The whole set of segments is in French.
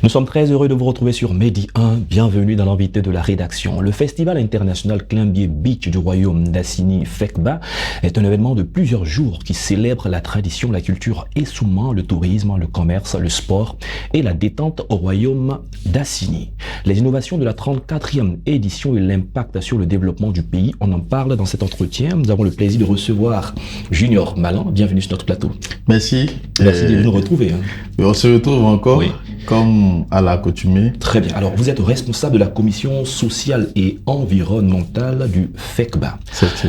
Nous sommes très heureux de vous retrouver sur Medi 1. Bienvenue dans l'invité de la rédaction. Le Festival international Climbié Beach du royaume d'Assini Fekba est un événement de plusieurs jours qui célèbre la tradition, la culture et souvent le tourisme, le commerce, le sport et la détente au royaume d'Assini. Les innovations de la 34e édition et l'impact sur le développement du pays, on en parle dans cet entretien. Nous avons le plaisir de recevoir Junior Malan. Bienvenue sur notre plateau. Merci. Merci de nous retrouver. On se retrouve encore, oui, comme à l'accoutumée. Très bien. Alors, vous êtes responsable de la commission sociale et environnementale du FECBA.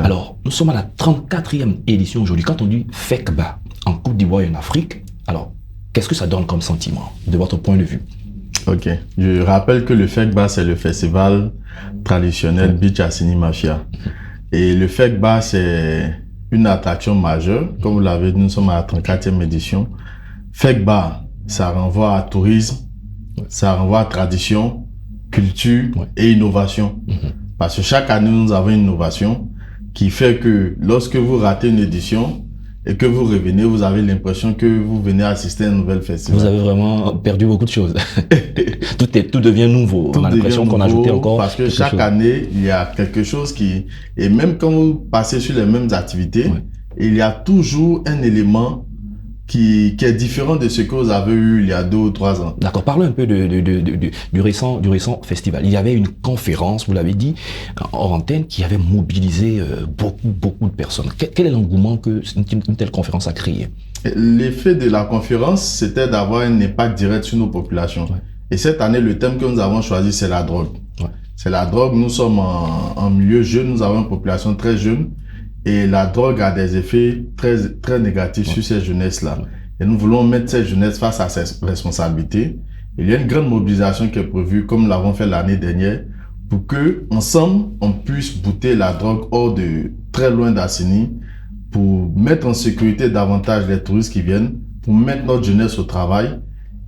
Alors, nous sommes à la 34e édition aujourd'hui. Quand on dit FECBA en Côte d'Ivoire et en Afrique, alors, qu'est-ce que ça donne comme sentiment de votre point de vue? Ok. Je rappelle que le FECBA, c'est le festival traditionnel Beach Assini Mafia. Et le FECBA, c'est une attraction majeure. Comme vous l'avez dit, nous sommes à la 34e édition. FECBA, ça renvoie à tourisme, ça renvoie à tradition, culture et innovation. Parce que chaque année, nous avons une innovation qui fait que lorsque vous ratez une édition et que vous revenez, vous avez l'impression que vous venez assister à un nouvel festival. Vous avez vraiment perdu beaucoup de choses. Tout devient nouveau. Tout on a l'impression qu'on a ajouté encore. Parce que chaque année, il y a quelque chose qui... Et même quand vous passez sur les mêmes activités, il y a toujours un élément qui est différent de ce que vous avez eu il y a 2 ou 3 ans. D'accord. Parlons un peu du récent festival. Il y avait une conférence, vous l'avez dit, hors antenne, qui avait mobilisé beaucoup de personnes. Quel est l'engouement que une telle conférence a créé? L'effet de la conférence, c'était d'avoir un impact direct sur nos populations. Et cette année, le thème que nous avons choisi, c'est la drogue. C'est la drogue. Nous sommes en milieu jeune, nous avons une population très jeune. Et la drogue a des effets très négatifs sur ces jeunesses-là. Et nous voulons mettre ces jeunesses face à ces responsabilités. Il y a une grande mobilisation qui est prévue, comme nous l'avons fait l'année dernière, pour que, ensemble, on puisse bouter la drogue hors de très loin d'Assini, pour mettre en sécurité davantage les touristes qui viennent, pour mettre notre jeunesse au travail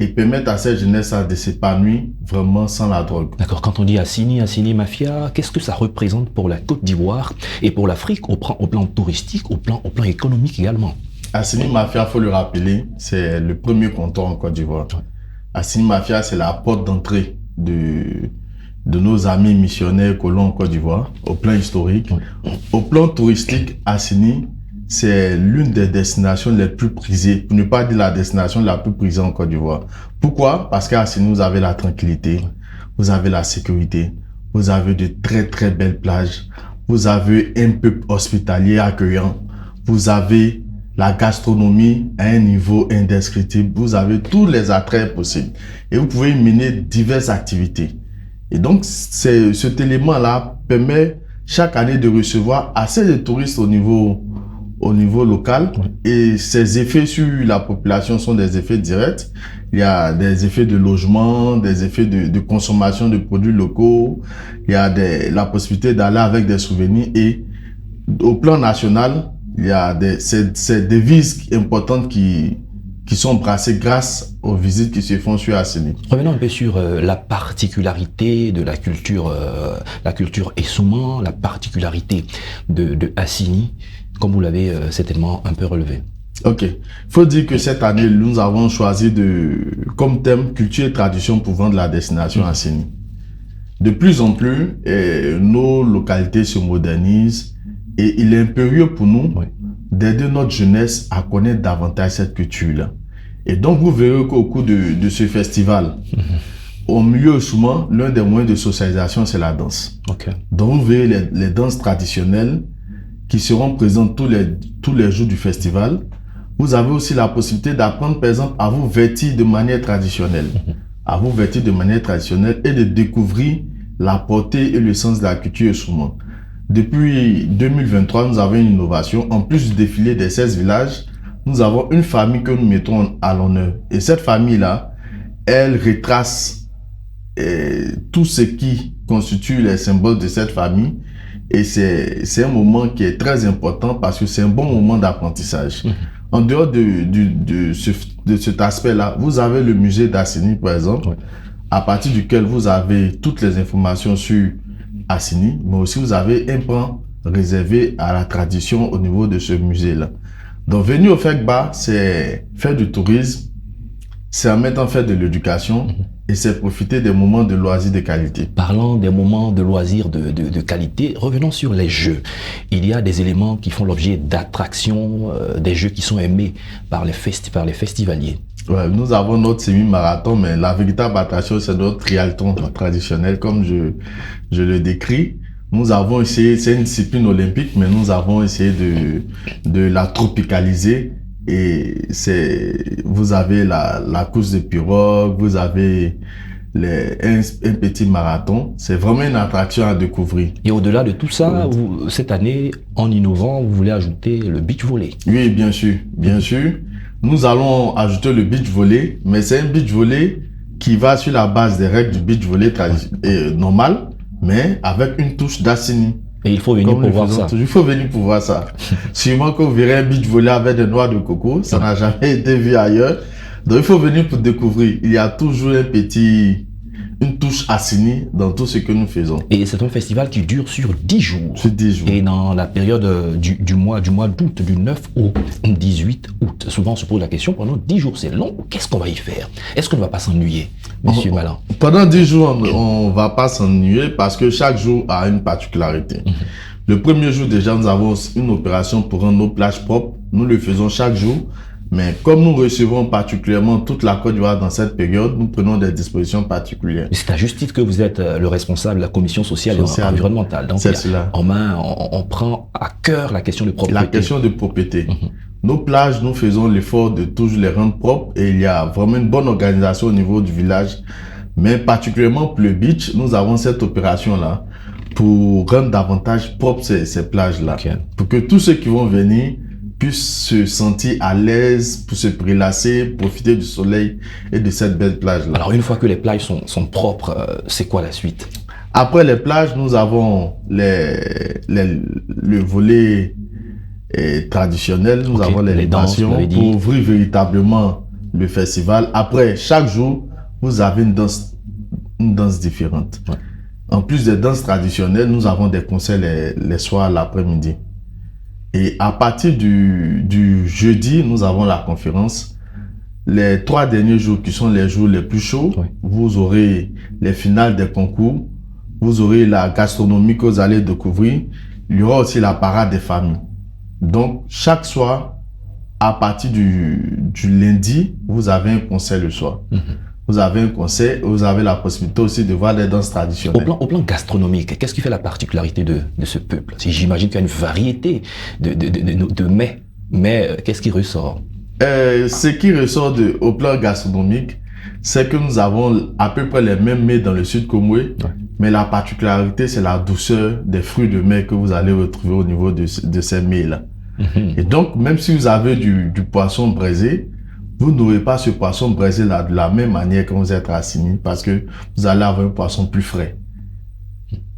et permettre à cette jeunesse de s'épanouir vraiment sans la drogue. D'accord. Quand on dit Assini Mafia, qu'est-ce que ça représente pour la Côte d'Ivoire et pour l'Afrique au plan touristique, au plan économique également? Assini Mafia, faut le rappeler, c'est le premier comptoir en Côte d'Ivoire. Assini Mafia, c'est la porte d'entrée de nos amis missionnaires colons en Côte d'Ivoire, au plan historique. Au plan touristique, Assini, c'est l'une des destinations les plus prisées, pour ne pas dire la destination la plus prisée en Côte d'Ivoire. Pourquoi? Parce qu'à Assini, vous avez la tranquillité, vous avez la sécurité, vous avez de très belles plages, vous avez un peuple hospitalier accueillant, vous avez la gastronomie à un niveau indescriptible, vous avez tous les attraits possibles et vous pouvez y mener diverses activités. Et donc, cet élément-là permet chaque année de recevoir assez de touristes au niveau local et ces effets sur la population sont des effets directs. Il y a des effets de logement, des effets de consommation de produits locaux, il y a la possibilité d'aller avec des souvenirs et au plan national, il y a ces devises importantes qui sont brassées grâce aux visites qui se font sur Assini. Revenons un peu sur la particularité de la culture Essouman, la particularité de Assini, comme vous l'avez certainement un peu relevé. Ok. Il faut dire que cette année, nous avons choisi comme thème culture et tradition pour vendre la destination Assini. De plus en plus, nos localités se modernisent et il est impérieux pour nous d'aider notre jeunesse à connaître davantage cette culture-là. Et donc, vous verrez qu'au cours de ce festival, au milieu souvent, l'un des moyens de socialisation, c'est la danse. Donc, vous verrez les danses traditionnelles qui seront présentes tous les jours du festival. Vous avez aussi la possibilité d'apprendre, par exemple, à vous vêtir de manière traditionnelle. Et de découvrir la portée et le sens de la culture Essouman. Depuis 2023, nous avons une innovation. En plus du défilé des 16 villages, nous avons une famille que nous mettons à l'honneur. Et cette famille-là, elle retrace tout ce qui constitue les symboles de cette famille. Et c'est un moment qui est très important parce que c'est un bon moment d'apprentissage. En dehors de cet aspect-là, vous avez le musée d'Assini, par exemple, à partir duquel vous avez toutes les informations sur Assini, mais aussi vous avez un pan réservé à la tradition au niveau de ce musée-là. Donc, venir au FECBA, c'est faire du tourisme c'est en mettant en fait de l'éducation et c'est profiter des moments de loisirs de qualité. Parlant des moments de loisirs de qualité, revenons sur les jeux. Il y a des éléments qui font l'objet d'attractions, des jeux qui sont aimés par les festivaliers. Ouais, nous avons notre semi-marathon, mais la véritable attraction, c'est notre triathlon traditionnel, comme je le décris. Nous avons essayé, c'est une discipline olympique, mais nous avons essayé de la tropicaliser. Et vous avez la course de pirogue, vous avez un petit marathon. C'est vraiment une attraction à découvrir. Et au-delà de tout ça, cette année, en innovant, vous voulez ajouter le beach volley. Oui, bien sûr, bien sûr. Nous allons ajouter le beach volley, mais c'est un beach volley qui va sur la base des règles du beach volley normal, mais avec une touche d'Assini. Et il faut venir pour voir ça. Il faut venir pour voir ça. Sûrement que vous verrez un beach volley avec des noix de coco, ça n'a jamais été vu ailleurs. Donc il faut venir pour découvrir. Il y a toujours une touche Assini dans tout ce que nous faisons. Et c'est un festival qui dure sur 10 jours. Sur 10 jours. Et dans la période du mois d'août, du 9 au 18 août. Souvent on se pose la question, pendant 10 jours c'est long, qu'est-ce qu'on va y faire? Est-ce qu'on ne va pas s'ennuyer, Monsieur Malan? Pendant 10 jours, on va pas s'ennuyer parce que chaque jour a une particularité. Le premier jour déjà, nous avons une opération pour rendre nos plages propres. Nous le faisons chaque jour. Mais comme nous recevons particulièrement toute la Côte d'Ivoire dans cette période, nous prenons des dispositions particulières. C'est à juste titre que vous êtes le responsable de la commission sociale et environnementale. Donc, c'est cela. On prend à cœur la question de propriété. La question de propriété. Nos plages, nous faisons l'effort de toujours les rendre propres et il y a vraiment une bonne organisation au niveau du village. Mais particulièrement pour le beach, nous avons cette opération-là pour rendre davantage propres ces plages-là. Okay. Pour que tous ceux qui vont venir puissent se sentir à l'aise pour se prélasser, profiter du soleil et de cette belle plage-là. Alors, une fois que les plages sont propres, c'est quoi la suite? Après les plages, nous avons le volet traditionnel, nous avons les libations pour ouvrir véritablement le festival. Après, chaque jour, vous avez une danse différente. Ouais. En plus des danses traditionnelles, nous avons des concerts les soirs, l'après-midi. Et à partir du jeudi, nous avons la conférence. Les 3 derniers jours qui sont les jours les plus chauds, oui. Vous aurez les finales des concours, vous aurez la gastronomie que vous allez découvrir. Il y aura aussi la parade des familles. Donc, chaque soir, à partir du lundi, vous avez un concert le soir. Vous avez un concert, vous avez la possibilité aussi de voir les danses traditionnelles. Au plan gastronomique, qu'est-ce qui fait la particularité de ce peuple? J'imagine qu'il y a une variété de mets, mais qu'est-ce qui ressort? Ce qui ressort au plan gastronomique, c'est que nous avons à peu près les mêmes mets dans le sud Comoué, ouais. Mais la particularité, c'est la douceur des fruits de mer que vous allez retrouver au niveau de ces mets-là. Et donc, même si vous avez du poisson braisé, vous n'aurez pas ce poisson braisé là de la même manière que vous êtes à Assini parce que vous allez avoir un poisson plus frais.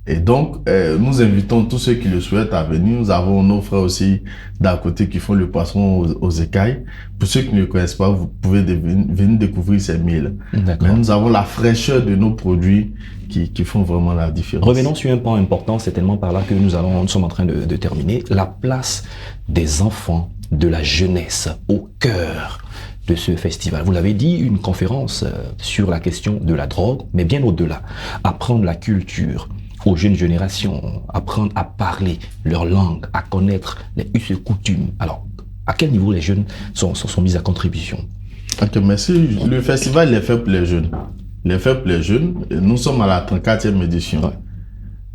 Et donc, nous invitons tous ceux qui le souhaitent à venir. Nous avons nos frères aussi d'à côté qui font le poisson aux écailles. Pour ceux qui ne le connaissent pas, vous pouvez venir découvrir ces mille. Mais nous avons la fraîcheur de nos produits qui font vraiment la différence. Revenons sur un point important, c'est tellement par là que nous sommes en train de terminer. La place des enfants, de la jeunesse au cœur de ce festival. Vous l'avez dit, une conférence sur la question de la drogue, mais bien au-delà. Apprendre la culture aux jeunes générations, apprendre à parler leur langue, à connaître les us et coutumes. Alors, à quel niveau les jeunes sont mis à contribution? Ok, merci. Le festival est fait pour les jeunes. Il est fait pour les jeunes. Nous sommes à la 34e édition. Ouais.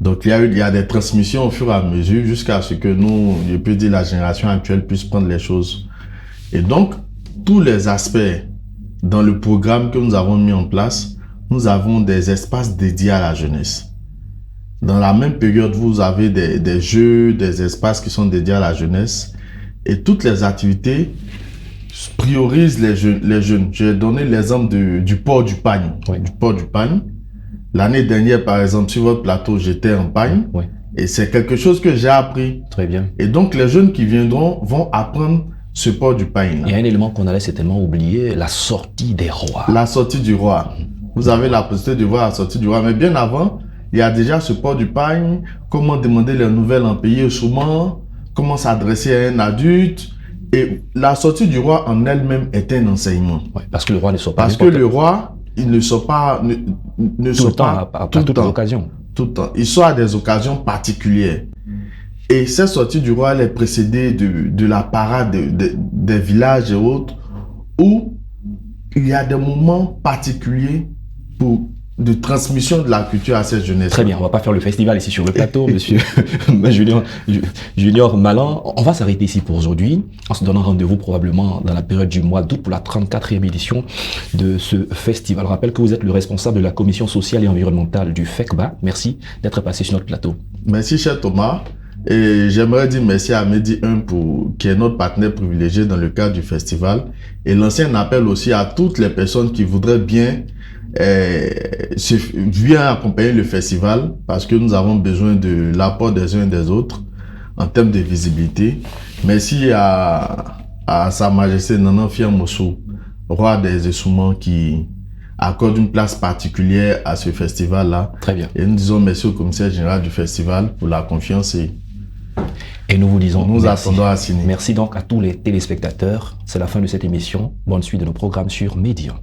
Donc, il y a des transmissions au fur et à mesure jusqu'à ce que je peux dire, la génération actuelle puisse prendre les choses. Et donc, tous les aspects dans le programme que nous avons mis en place, nous avons des espaces dédiés à la jeunesse. Dans la même période, vous avez des jeux, des espaces qui sont dédiés à la jeunesse et toutes les activités priorisent les jeunes. J'ai donné l'exemple du port du pagne. Oui. Du port du pagne. L'année dernière, par exemple, sur votre plateau, j'étais en pagne. Oui. Et c'est quelque chose que j'ai appris. Très bien. Et donc, les jeunes qui viendront vont apprendre ce port du pagne. Il y a un élément qu'on allait certainement oublier, la sortie des rois. La sortie du roi. Vous avez la possibilité de voir la sortie du roi. Mais bien avant, il y a déjà ce port du pagne, comment demander les nouvelles en pays autrement, comment s'adresser à un adulte. Et la sortie du roi en elle-même est un enseignement. Ouais, parce que le roi ne sort pas. Parce que le roi, il ne sort pas, ne tout sort le temps, pas à tout le toutes les temps. occasions. Tout le temps. Il sort à des occasions particulières. Et cette sortie du roi, elle est précédée de la parade des villages et autres, où il y a des moments particuliers de transmission de la culture à cette jeunesse. Très bien, on va pas faire le festival ici sur le plateau, monsieur Junior Malan. On va s'arrêter ici pour aujourd'hui, en se donnant rendez-vous probablement dans la période du mois d'août pour la 34e édition de ce festival. Je rappelle que vous êtes le responsable de la commission sociale et environnementale du FECBA. Merci d'être passé sur notre plateau. Merci, cher Thomas. Et j'aimerais dire merci à Medi 1 qui est notre partenaire privilégié dans le cadre du festival. Et lancer un appel aussi à toutes les personnes qui voudraient bien viens accompagner le festival, parce que nous avons besoin de l'apport des uns et des autres en termes de visibilité. Merci à Sa Majesté Nana Fiamoso, roi des Essoumans, qui accorde une place particulière à ce festival-là. Très bien. Et nous disons merci au commissaire général du festival pour la confiance et nous vous disons nous merci. Attendons à signer. Merci donc à tous les téléspectateurs. C'est la fin de cette émission. Bonne suite de nos programmes sur Média.